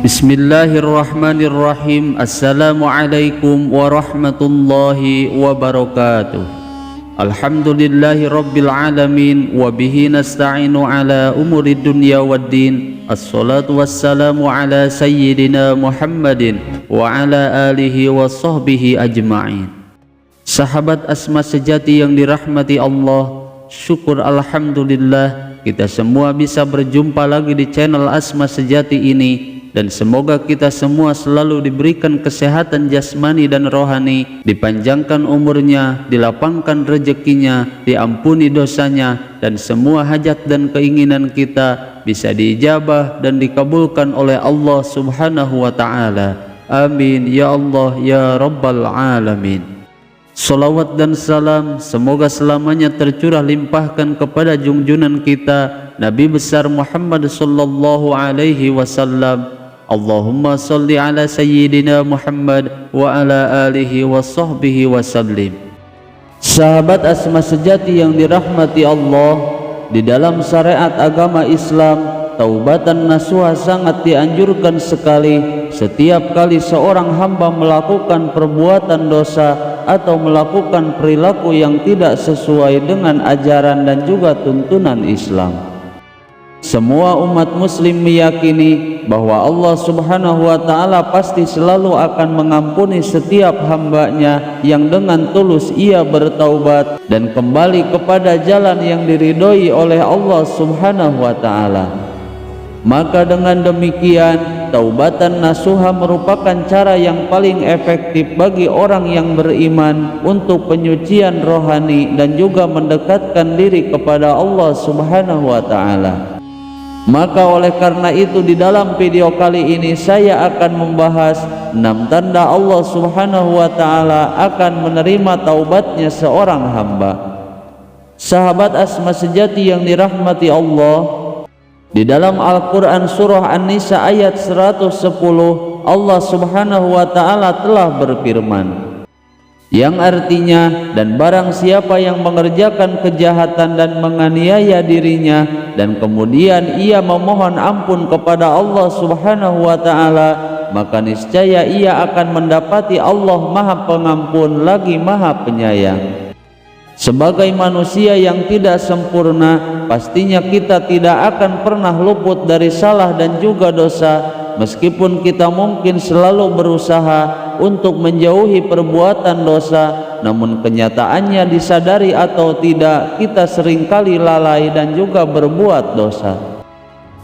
Bismillahirrahmanirrahim. Assalamualaikum warahmatullahi wabarakatuh. Alhamdulillahi rabbil alamin. Wabihi nasta'inu ala umuri dunya waddin. Assalatu wassalamu ala sayyidina Muhammadin wa ala alihi wa sahbihi ajma'in. Sahabat Asma sejati yang dirahmati Allah, syukur alhamdulillah kita semua bisa berjumpa lagi di channel Asma Sejati ini. Dan semoga kita semua selalu diberikan kesehatan jasmani dan rohani, dipanjangkan umurnya, dilapangkan rezekinya, diampuni dosanya, dan semua hajat dan keinginan kita bisa diijabah dan dikabulkan oleh Allah Subhanahu wa Ta'ala. Amin ya Allah ya Rabbal Alamin. Salawat dan salam semoga selamanya tercurah limpahkan kepada junjunan kita Nabi besar Muhammad sallallahu alaihi wasallam. Allahumma salli ala sayyidina Muhammad wa ala alihi wa sahbihi wa sallim. Sahabat Asma Sejati yang dirahmati Allah, di dalam syariat agama Islam, taubatan nasuha sangat dianjurkan sekali setiap kali seorang hamba melakukan perbuatan dosa atau melakukan perilaku yang tidak sesuai dengan ajaran dan juga tuntunan Islam. Semua umat muslim meyakini bahwa Allah Subhanahu wa Ta'ala pasti selalu akan mengampuni setiap hambanya yang dengan tulus ia bertaubat dan kembali kepada jalan yang diridhoi oleh Allah Subhanahu wa Ta'ala. Maka dengan demikian, taubatan nasuha merupakan cara yang paling efektif bagi orang yang beriman untuk penyucian rohani dan juga mendekatkan diri kepada Allah Subhanahu wa Ta'ala. Maka oleh karena itu di dalam video kali ini saya akan membahas 6 tanda Allah Subhanahu wa Ta'ala akan menerima taubatnya seorang hamba. Sahabat Asma Sejati yang dirahmati Allah, di dalam Al-Quran surah An-Nisa ayat 110 Allah Subhanahu wa Ta'ala telah berfirman, yang artinya, dan barang siapa yang mengerjakan kejahatan dan menganiaya dirinya dan kemudian ia memohon ampun kepada Allah Subhanahu wa Ta'ala, maka niscaya ia akan mendapati Allah Maha Pengampun lagi Maha Penyayang. Sebagai manusia yang tidak sempurna, pastinya kita tidak akan pernah luput dari salah dan juga dosa. Meskipun kita mungkin selalu berusaha untuk menjauhi perbuatan dosa, namun kenyataannya disadari atau tidak, kita seringkali lalai dan juga berbuat dosa.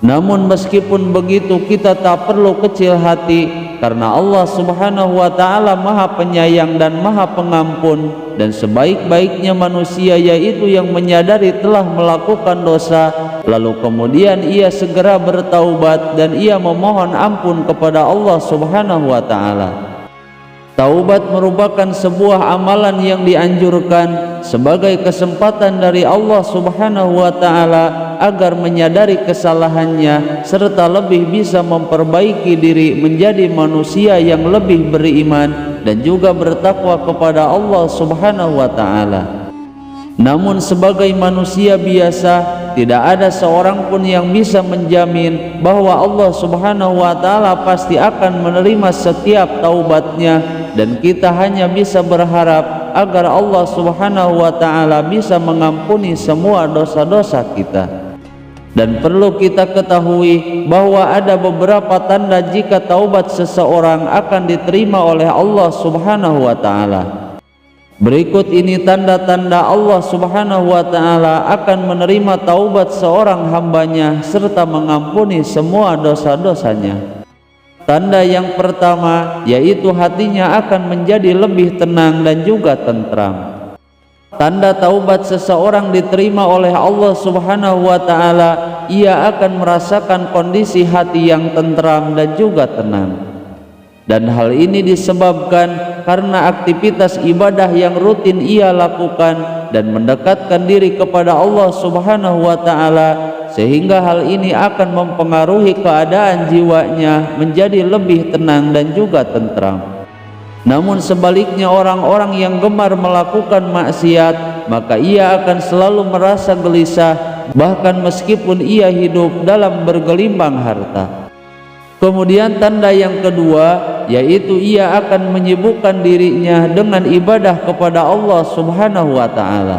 Namun meskipun begitu, kita tak perlu kecil hati, karena Allah Subhanahu wa Ta'ala Maha Penyayang dan Maha Pengampun, dan sebaik-baiknya manusia yaitu yang menyadari telah melakukan dosa, lalu kemudian ia segera bertaubat dan ia memohon ampun kepada Allah Subhanahu wa Ta'ala. Taubat merupakan sebuah amalan yang dianjurkan sebagai kesempatan dari Allah Subhanahu wa Ta'ala agar menyadari kesalahannya serta lebih bisa memperbaiki diri menjadi manusia yang lebih beriman dan juga bertakwa kepada Allah Subhanahu wa Ta'ala. Namun sebagai manusia biasa, tidak ada seorang pun yang bisa menjamin bahwa Allah Subhanahu wa Ta'ala pasti akan menerima setiap taubatnya, dan kita hanya bisa berharap agar Allah Subhanahu wa Ta'ala bisa mengampuni semua dosa-dosa kita. Dan perlu kita ketahui bahwa ada beberapa tanda jika taubat seseorang akan diterima oleh Allah Subhanahu wa Ta'ala. Berikut ini tanda-tanda Allah Subhanahu wa Ta'ala akan menerima taubat seorang hambanya serta mengampuni semua dosa-dosanya. Tanda yang pertama yaitu hatinya akan menjadi lebih tenang dan juga tentram. Tanda taubat seseorang diterima oleh Allah Subhanahu wa Ta'ala, ia akan merasakan kondisi hati yang tentram dan juga tenang. Dan hal ini disebabkan karena aktivitas ibadah yang rutin ia lakukan dan mendekatkan diri kepada Allah Subhanahu wa Ta'ala sehingga hal ini akan mempengaruhi keadaan jiwanya menjadi lebih tenang dan juga tentram. Namun sebaliknya, orang-orang yang gemar melakukan maksiat, maka ia akan selalu merasa gelisah, bahkan meskipun ia hidup dalam bergelimbang harta. Kemudian tanda yang kedua, yaitu ia akan menyibukkan dirinya dengan ibadah kepada Allah Subhanahu wa ta'ala.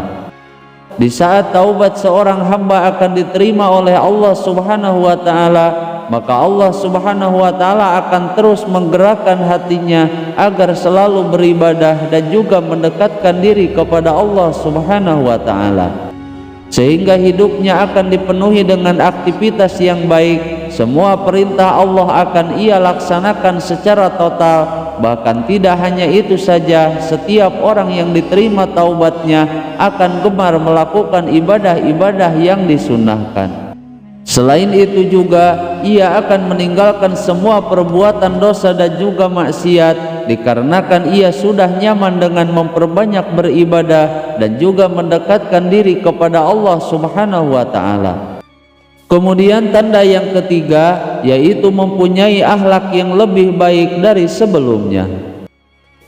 Di saat taubat seorang hamba akan diterima oleh Allah Subhanahu wa ta'ala, maka Allah Subhanahu wa ta'ala akan terus menggerakkan hatinya agar selalu beribadah dan juga mendekatkan diri kepada Allah Subhanahu wa ta'ala, sehingga hidupnya akan dipenuhi dengan aktivitas yang baik. Semua perintah Allah akan ia laksanakan secara total. Bahkan tidak hanya itu saja, setiap orang yang diterima taubatnya akan gemar melakukan ibadah-ibadah yang disunnahkan. Selain itu juga, ia akan meninggalkan semua perbuatan dosa dan juga maksiat, dikarenakan ia sudah nyaman dengan memperbanyak beribadah dan juga mendekatkan diri kepada Allah Subhanahu wa ta'ala. Kemudian tanda yang ketiga, yaitu mempunyai akhlak yang lebih baik dari sebelumnya.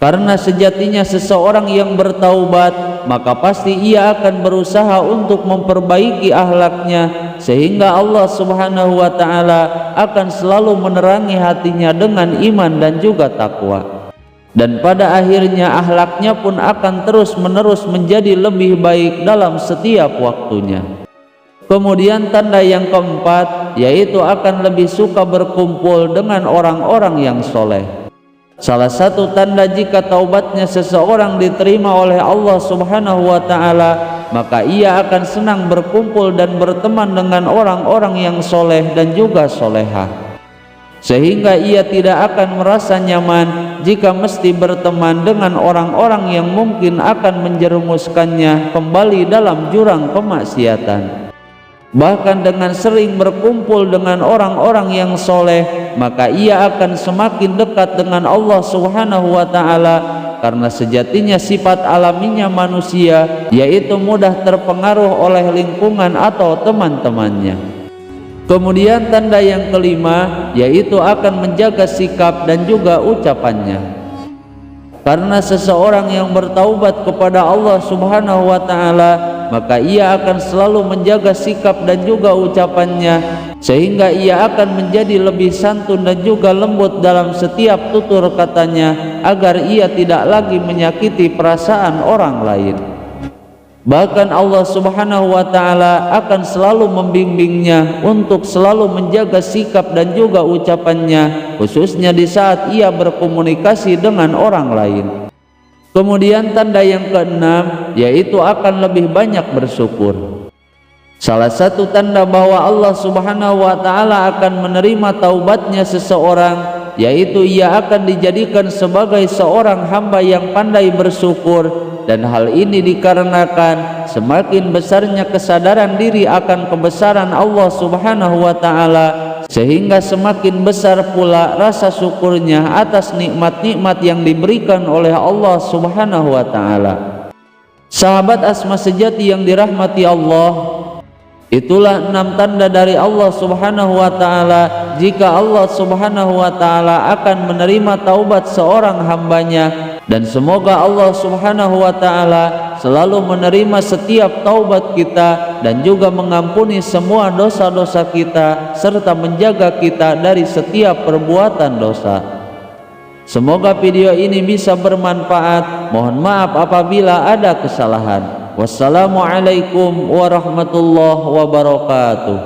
Karena sejatinya seseorang yang bertaubat, maka pasti ia akan berusaha untuk memperbaiki akhlaknya, sehingga Allah Subhanahu wa ta'ala akan selalu menerangi hatinya dengan iman dan juga takwa. Dan pada akhirnya akhlaknya pun akan terus-menerus menjadi lebih baik dalam setiap waktunya. Kemudian tanda yang keempat, yaitu akan lebih suka berkumpul dengan orang-orang yang soleh. Salah satu tanda jika taubatnya seseorang diterima oleh Allah Subhanahu wa ta'ala, maka ia akan senang berkumpul dan berteman dengan orang-orang yang soleh dan juga solehah, sehingga ia tidak akan merasa nyaman jika mesti berteman dengan orang-orang yang mungkin akan menjerumuskannya kembali dalam jurang kemaksiatan. Bahkan dengan sering berkumpul dengan orang-orang yang soleh, maka ia akan semakin dekat dengan Allah Subhanahu wa ta'ala, karena sejatinya sifat alaminya manusia yaitu mudah terpengaruh oleh lingkungan atau teman-temannya. Kemudian tanda yang kelima, yaitu akan menjaga sikap dan juga ucapannya. Karena seseorang yang bertaubat kepada Allah Subhanahu wa ta'ala, maka ia akan selalu menjaga sikap dan juga ucapannya, sehingga ia akan menjadi lebih santun dan juga lembut dalam setiap tutur katanya, agar ia tidak lagi menyakiti perasaan orang lain. Bahkan Allah Subhanahu wa ta'ala akan selalu membimbingnya untuk selalu menjaga sikap dan juga ucapannya, khususnya di saat ia berkomunikasi dengan orang lain. Kemudian tanda yang keenam, yaitu akan lebih banyak bersyukur. Salah satu tanda bahwa Allah Subhanahu wa ta'ala akan menerima taubatnya seseorang, yaitu ia akan dijadikan sebagai seorang hamba yang pandai bersyukur. Dan hal ini dikarenakan semakin besarnya kesadaran diri akan kebesaran Allah Subhanahu wa ta'ala, sehingga semakin besar pula rasa syukurnya atas nikmat-nikmat yang diberikan oleh Allah Subhanahu wa ta'ala. Sahabat Asma sejati yang dirahmati Allah, itulah 6 tanda dari Allah Subhanahu wa ta'ala jika Allah Subhanahu wa ta'ala akan menerima taubat seorang hambanya. Dan semoga Allah Subhanahu wa ta'ala selalu menerima setiap taubat kita dan juga mengampuni semua dosa-dosa kita, serta menjaga kita dari setiap perbuatan dosa. Semoga video ini bisa bermanfaat. Mohon maaf apabila ada kesalahan. Wassalamualaikum warahmatullahi wabarakatuh.